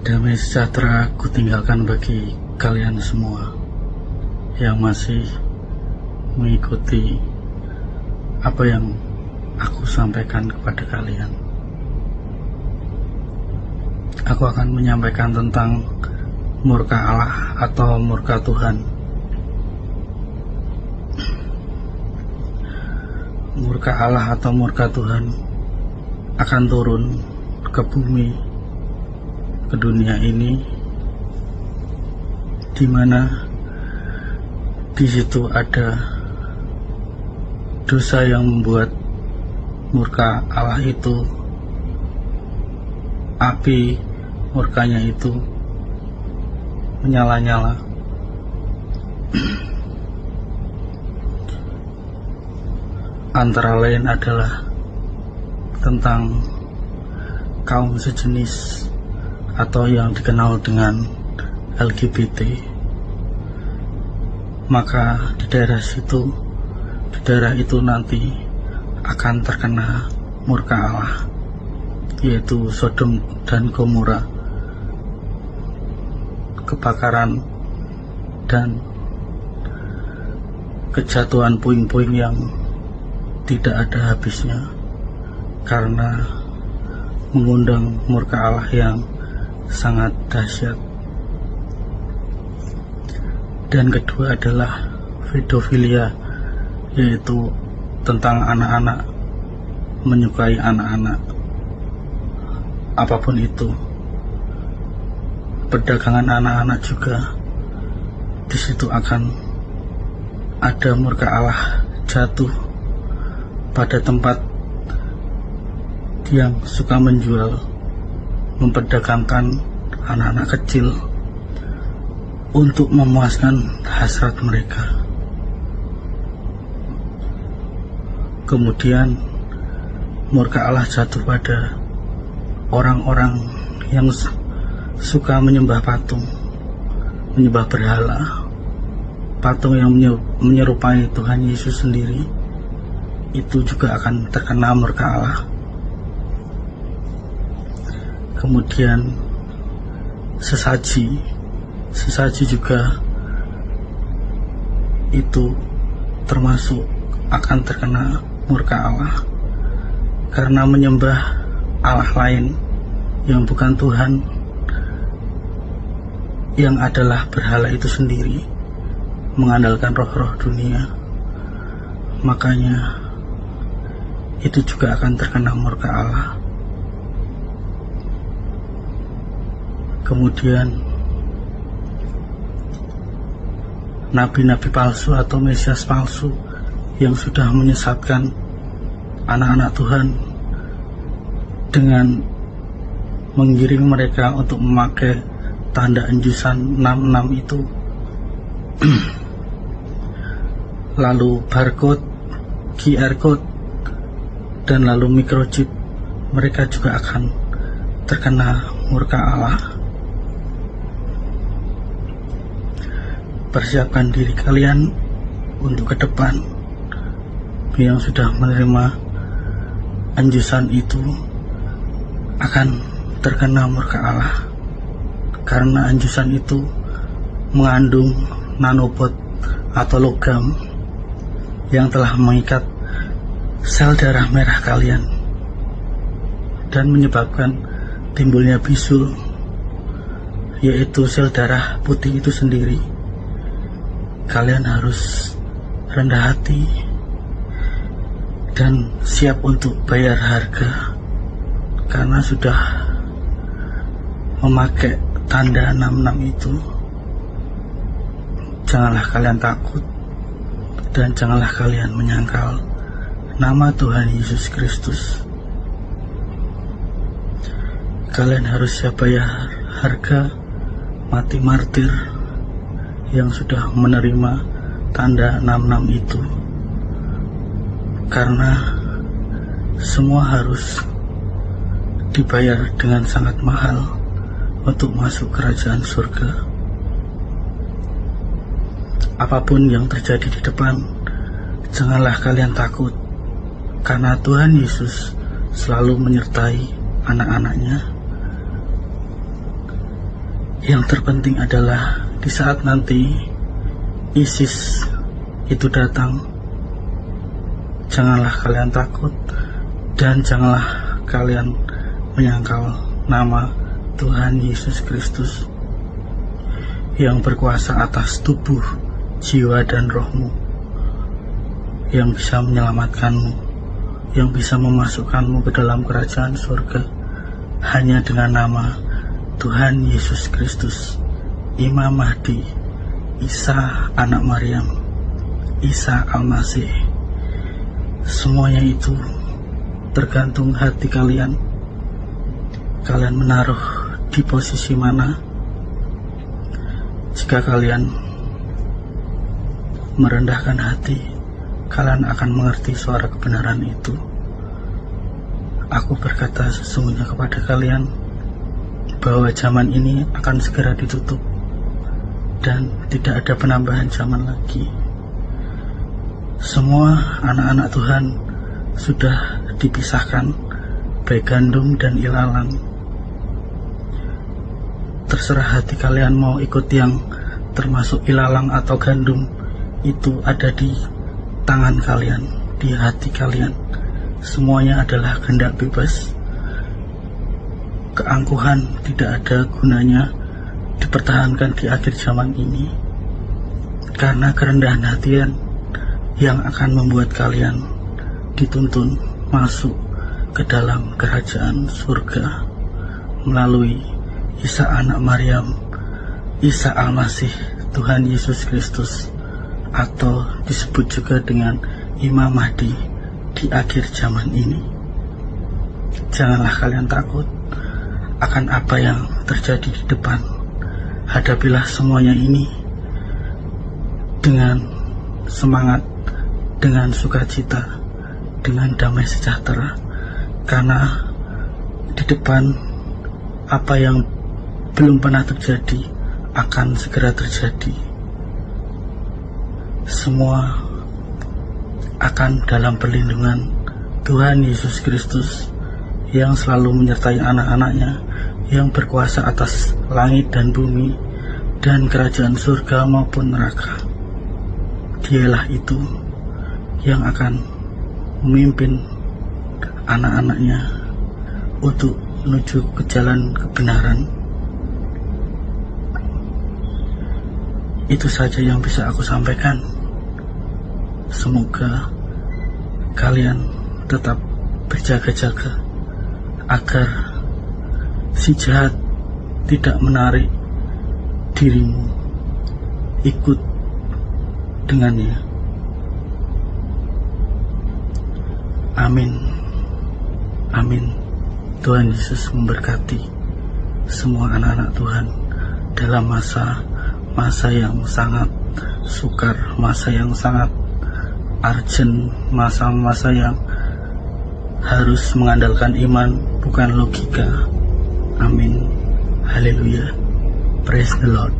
Damai sejahtera ku tinggalkan bagi kalian semua yang masih mengikuti apa yang aku sampaikan kepada kalian. Aku akan menyampaikan tentang murka Allah atau murka Tuhan. Murka Allah atau murka Tuhan akan turun ke bumi, ke dunia ini, di mana di situ ada dosa yang membuat murka Allah itu, api murkanya itu menyala-nyala. Antara lain adalah tentang kaum sejenis atau yang dikenal dengan LGBT. Maka di daerah itu nanti akan terkena murka Allah, yaitu Sodom dan Gomora, kebakaran dan kejatuhan puing-puing yang tidak ada habisnya karena mengundang murka Allah yang sangat dahsyat. Dan kedua adalah pedofilia, yaitu tentang anak-anak, menyukai anak-anak apapun itu. Perdagangan anak-anak juga di situ akan ada murka Allah jatuh pada tempat yang suka menjual, memperdagangkan anak-anak kecil untuk memuaskan hasrat mereka. Kemudian murka Allah jatuh pada orang-orang yang suka menyembah patung, menyembah berhala, patung yang menyerupai Tuhan Yesus sendiri. Itu juga akan terkena murka Allah. Kemudian sesaji juga itu termasuk akan terkena murka Allah karena menyembah Allah lain yang bukan Tuhan, yang adalah berhala itu sendiri, mengandalkan roh-roh dunia. Makanya itu juga akan terkena murka Allah. Kemudian nabi-nabi palsu atau mesias palsu yang sudah menyesatkan anak-anak Tuhan dengan menggiring mereka untuk memakai tanda enjusan 66 itu, lalu barcode, QR code, dan lalu microchip, mereka juga akan terkena murka Allah. Persiapkan diri kalian untuk ke depan yang sudah menerima anjusan itu akan terkena murka Allah, karena anjusan itu mengandung nanobot atau logam yang telah mengikat sel darah merah kalian dan menyebabkan timbulnya bisul, yaitu sel darah putih itu sendiri. Kalian harus rendah hati dan siap untuk bayar harga karena sudah memakai tanda 66 itu. Janganlah kalian takut dan janganlah kalian menyangkal nama Tuhan Yesus Kristus. Kalian harus siap bayar harga mati martir yang sudah menerima tanda 66 itu, karena semua harus dibayar dengan sangat mahal untuk masuk kerajaan surga. Apapun yang terjadi di depan, janganlah kalian takut, karena Tuhan Yesus selalu menyertai anak-anaknya. Yang terpenting adalah di saat nanti ISIS itu datang, janganlah kalian takut dan janganlah kalian menyangkal nama Tuhan Yesus Kristus yang berkuasa atas tubuh, jiwa, dan rohmu, yang bisa menyelamatkanmu, yang bisa memasukkanmu ke dalam kerajaan surga hanya dengan nama Tuhan Yesus Kristus, Imam Mahdi, Isa anak Maryam, Isa Al-Masih. Semuanya itu tergantung hati kalian. Kalian menaruh di posisi mana? Jika kalian merendahkan hati, kalian akan mengerti suara kebenaran itu. Aku berkata sesungguhnya kepada kalian bahwa zaman ini akan segera ditutup dan tidak ada penambahan zaman lagi. Semua anak-anak Tuhan sudah dipisahkan, baik gandum dan ilalang. Terserah hati kalian mau ikut yang termasuk ilalang atau gandum, itu ada di tangan kalian, di hati kalian. Semuanya adalah kehendak bebas. Keangkuhan tidak ada gunanya dipertahankan di akhir zaman ini, karena kerendahan hatian yang akan membuat kalian dituntun masuk ke dalam kerajaan surga melalui Isa anak Maryam, Isa Al-Masih, Tuhan Yesus Kristus, atau disebut juga dengan Imam Mahdi di akhir zaman ini. Janganlah kalian takut akan apa yang terjadi di depan. Hadapilah semuanya ini dengan semangat, dengan sukacita, dengan damai sejahtera, karena di depan apa yang belum pernah terjadi akan segera terjadi. Semua akan dalam perlindungan Tuhan Yesus Kristus yang selalu menyertai anak-anaknya, yang berkuasa atas langit dan bumi dan kerajaan surga maupun neraka. Dialah itu yang akan memimpin anak-anaknya untuk menuju ke jalan kebenaran. Itu saja yang bisa aku sampaikan. Semoga kalian tetap berjaga-jaga agar si jahat tidak menarik dirimu ikut dengannya. Amin. Amin. Tuhan Yesus memberkati semua anak-anak Tuhan dalam masa yang sangat sukar, masa yang sangat urgent, masa-masa yang harus mengandalkan iman, bukan logika. Amin. Haleluya. Praise the Lord.